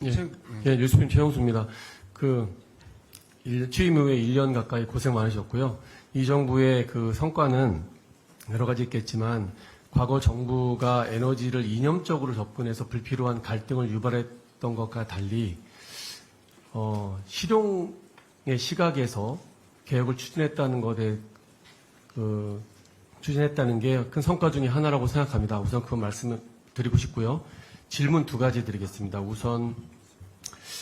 뉴스핀 최영수입니다. 취임 후에 1년 가까이 고생 많으셨고요. 이 정부의 그 성과는 여러 가지 있겠지만 과거 정부가 에너지를 이념적으로 접근해서 불필요한 갈등을 유발했던 것과 달리 실용의 시각에서 개혁을 추진했다는 것에 추진했다는 게 큰 성과 중에 하나라고 생각합니다. 우선 그 말씀을 드리고 싶고요. 질문 두 가지 드리겠습니다. 우선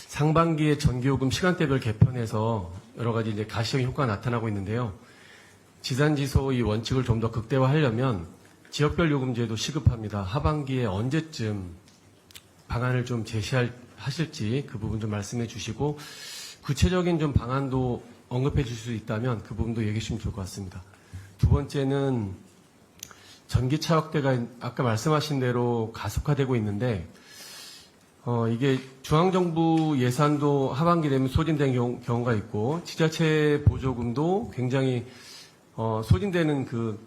상반기에 전기요금 시간대별 개편해서 여러 가지 이제 가시적 효과가 나타나고 있는데요. 지산지소 이 원칙을 좀 더 극대화하려면 지역별 요금제도 시급합니다. 하반기에 언제쯤 방안을 좀 제시하실지 그 부분 좀 말씀해 주시고 구체적인 좀 방안도 언급해 주실 수 있다면 그 부분도 얘기해 주시면 좋을 것 같습니다. 두 번째는 전기차 확대가 아까 말씀하신 대로 가속화되고 있는데 이게 중앙정부 예산도 하반기 되면 소진된 경우가 있고 지자체 보조금도 굉장히 소진되는 그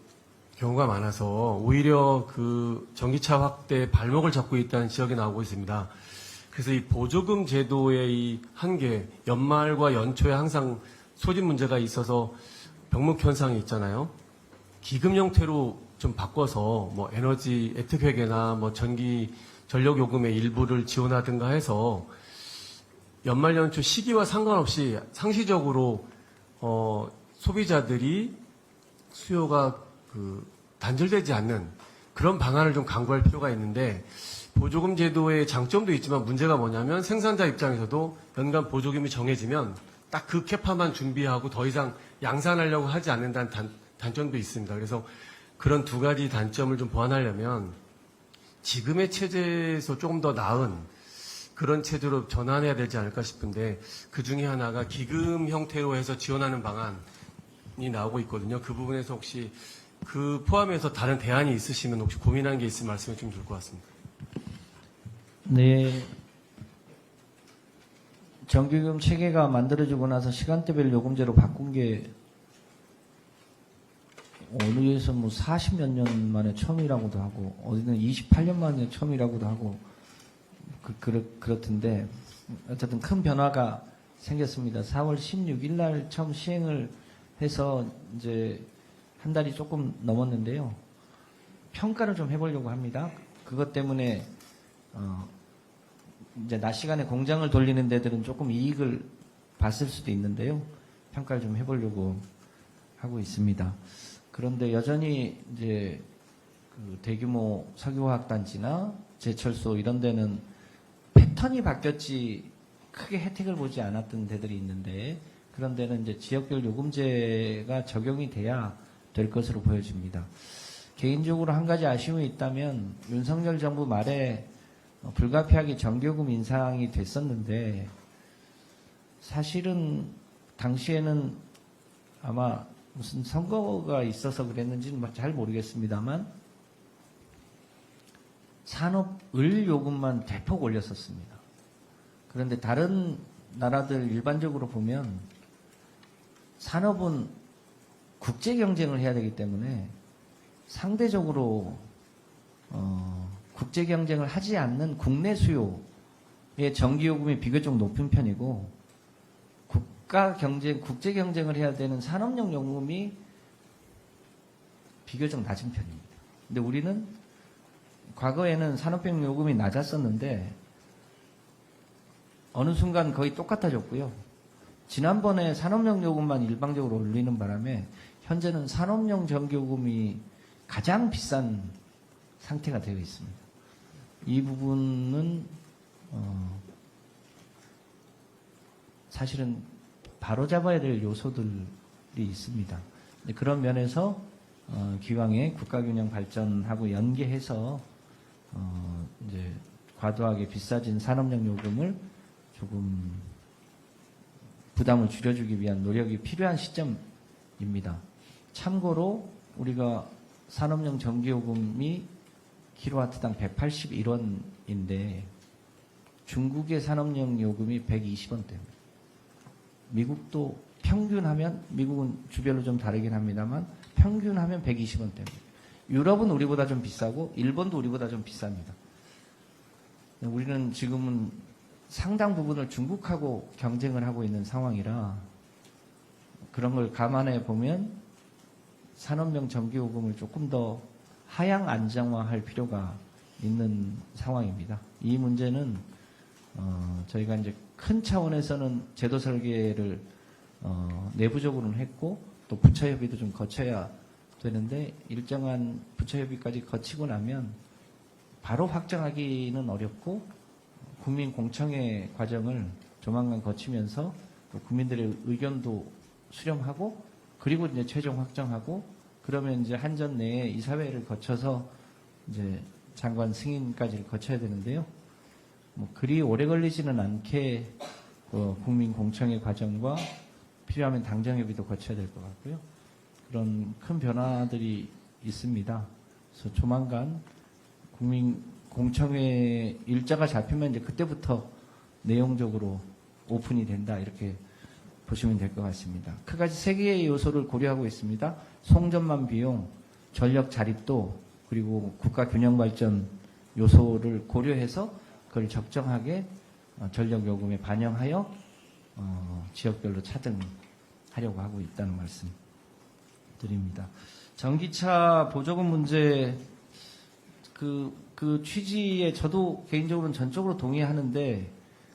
경우가 많아서 오히려 그 전기차 확대에 발목을 잡고 있다는 지적이 나오고 있습니다. 그래서 이 보조금 제도의 이 한계, 연말과 연초에 항상 소진 문제가 있어서 병목 현상이 있잖아요. 기금 형태로 좀 바꿔서 뭐 에너지 혜택회계나 뭐 전력 요금의 일부를 지원하든가 해서 연말 연초 시기와 상관없이 상시적으로 소비자들이 수요가 단절되지 않는 그런 방안을 좀 강구할 필요가 있는데 보조금 제도의 장점도 있지만 문제가 뭐냐면 생산자 입장에서도 연간 보조금이 정해지면 딱 그 캐파만 준비하고 더 이상 양산하려고 하지 않는다는 단점도 있습니다. 그래서 그런 두 가지 단점을 좀 보완하려면 지금의 체제에서 조금 더 나은 그런 체제로 전환해야 되지 않을까 싶은데 그 중에 하나가 기금 형태로 해서 지원하는 방안이 나오고 있거든요. 그 부분에서 혹시 그 포함해서 다른 대안이 있으시면 혹시 고민한 게 있으면 말씀해 주시면 좋을 것 같습니다. 네. 전기요금 체계가 만들어지고 나서 시간대별 요금제로 바꾼 게 어느에서 뭐 40몇 년 만에 처음이라고도 하고 어디는 28년 만에 처음이라고도 하고 그렇던데 어쨌든 큰 변화가 생겼습니다. 4월 16일 날 처음 시행을 해서 이제 한 달이 조금 넘었는데요. 평가를 좀 해보려고 합니다. 그것 때문에 이제 낮 시간에 공장을 돌리는 데들은 조금 이익을 봤을 수도 있는데요. 평가를 좀 해보려고 하고 있습니다. 그런데 여전히 이제 그 대규모 석유화학단지나 제철소 이런 데는 패턴이 바뀌었지 크게 혜택을 보지 않았던 데들이 있는데 그런 데는 이제 지역별 요금제가 적용이 돼야 될 것으로 보여집니다. 개인적으로 한 가지 아쉬움이 있다면 윤석열 정부 말에 불가피하게 전기요금 인상이 됐었는데 사실은 당시에는 아마 무슨 선거가 있어서 그랬는지는 잘 모르겠습니다만 산업을 요금만 대폭 올렸었습니다. 그런데 다른 나라들 일반적으로 보면 산업은 국제 경쟁을 해야 되기 때문에 상대적으로 국제 경쟁을 하지 않는 국내 수요의 전기요금이 비교적 높은 편이고 국제 경쟁을 해야 되는 산업용 요금이 비교적 낮은 편입니다. 근데 우리는 과거에는 산업용 요금이 낮았었는데 어느 순간 거의 똑같아졌고요. 지난번에 산업용 요금만 일방적으로 올리는 바람에 현재는 산업용 전기요금이 가장 비싼 상태가 되어 있습니다. 이 부분은 사실은 바로잡아야 될 요소들이 있습니다. 그런 면에서 기왕에 국가균형 발전하고 연계해서 이제 과도하게 비싸진 산업용 요금을 조금 부담을 줄여주기 위한 노력이 필요한 시점입니다. 참고로 우리가 산업용 전기요금이 킬로와트당 181원인데 중국의 산업용 요금이 120원대입니다. 미국도 평균하면 미국은 주별로 좀 다르긴 합니다만 평균하면 120원대입니다. 유럽은 우리보다 좀 비싸고 일본도 우리보다 좀 비쌉니다. 우리는 지금은 상당 부분을 중국하고 경쟁을 하고 있는 상황이라 그런 걸 감안해 보면 산업용 전기요금을 조금 더 하향 안정화할 필요가 있는 상황입니다. 이 문제는 저희가 이제 큰 차원에서는 제도 설계를 내부적으로는 했고 또 부처 협의도 좀 거쳐야 되는데 일정한 부처 협의까지 거치고 나면 바로 확정하기는 어렵고 국민 공청회 과정을 조만간 거치면서 또 국민들의 의견도 수렴하고 그리고 이제 최종 확정하고 그러면 이제 한전 내에 이사회를 거쳐서 이제 장관 승인까지를 거쳐야 되는데요. 뭐 그리 오래 걸리지는 않게 국민 공청회 과정과 필요하면 당정협의도 거쳐야 될 것 같고요. 그런 큰 변화들이 있습니다. 그래서 조만간 국민 공청회 일자가 잡히면 이제 그때부터 내용적으로 오픈이 된다 이렇게 보시면 될 것 같습니다. 크가지 세 개의 요소를 고려하고 있습니다. 송전망 비용, 전력 자립도 그리고 국가 균형 발전 요소를 고려해서 그걸 적정하게 전력 요금에 반영하여 지역별로 차등하려고 하고 있다는 말씀 드립니다. 전기차 보조금 문제 그 취지에 저도 개인적으로는 전적으로 동의하는데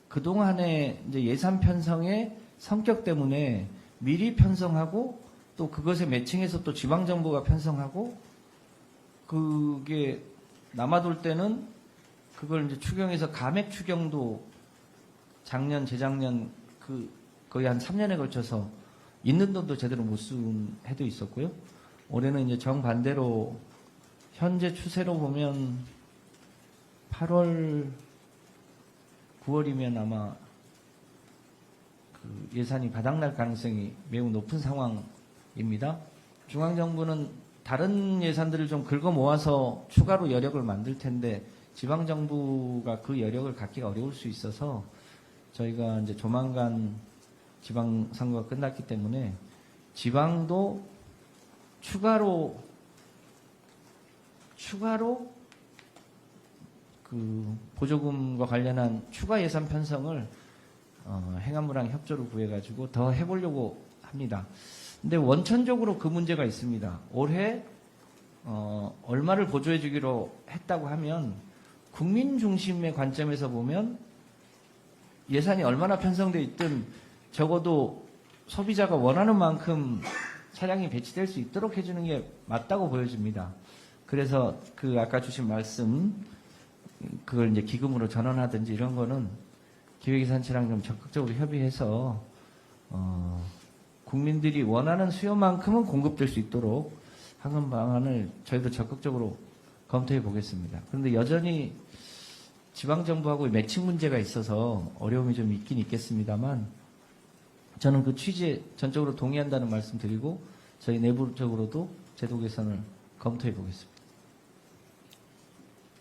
그동안의 이제 예산 편성의 성격 때문에 미리 편성하고 또 그것에 매칭해서 또 지방정부가 편성하고 그게 남아돌 때는 그걸 이제 추경해서 감액 추경도 작년, 재작년 거의 한 3년에 걸쳐서 있는 돈도 제대로 못 쓴 해도 있었고요. 올해는 이제 정반대로 현재 추세로 보면 8월, 9월이면 아마 그 예산이 바닥날 가능성이 매우 높은 상황입니다. 중앙정부는 다른 예산들을 좀 긁어 모아서 추가로 여력을 만들 텐데 지방정부가 그 여력을 갖기가 어려울 수 있어서 저희가 이제 조만간 지방선거가 끝났기 때문에 지방도 추가로 그 보조금과 관련한 추가 예산 편성을 행안부랑 협조를 구해가지고 더 해보려고 합니다. 근데 원천적으로 그 문제가 있습니다. 올해 얼마를 보조해주기로 했다고 하면 국민 중심의 관점에서 보면 예산이 얼마나 편성돼 있든 적어도 소비자가 원하는 만큼 차량이 배치될 수 있도록 해주는 게 맞다고 보여집니다. 그래서 그 아까 주신 말씀 그걸 이제 기금으로 전환하든지 이런 거는 기획예산처랑 좀 적극적으로 협의해서 국민들이 원하는 수요만큼은 공급될 수 있도록 하는 방안을 저희도 적극적으로 검토해 보겠습니다. 그런데 여전히 지방정부하고 매칭 문제가 있어서 어려움이 좀 있긴 있겠습니다만 저는 그 취지에 전적으로 동의한다는 말씀 드리고 저희 내부적으로도 제도 개선을 검토해 보겠습니다.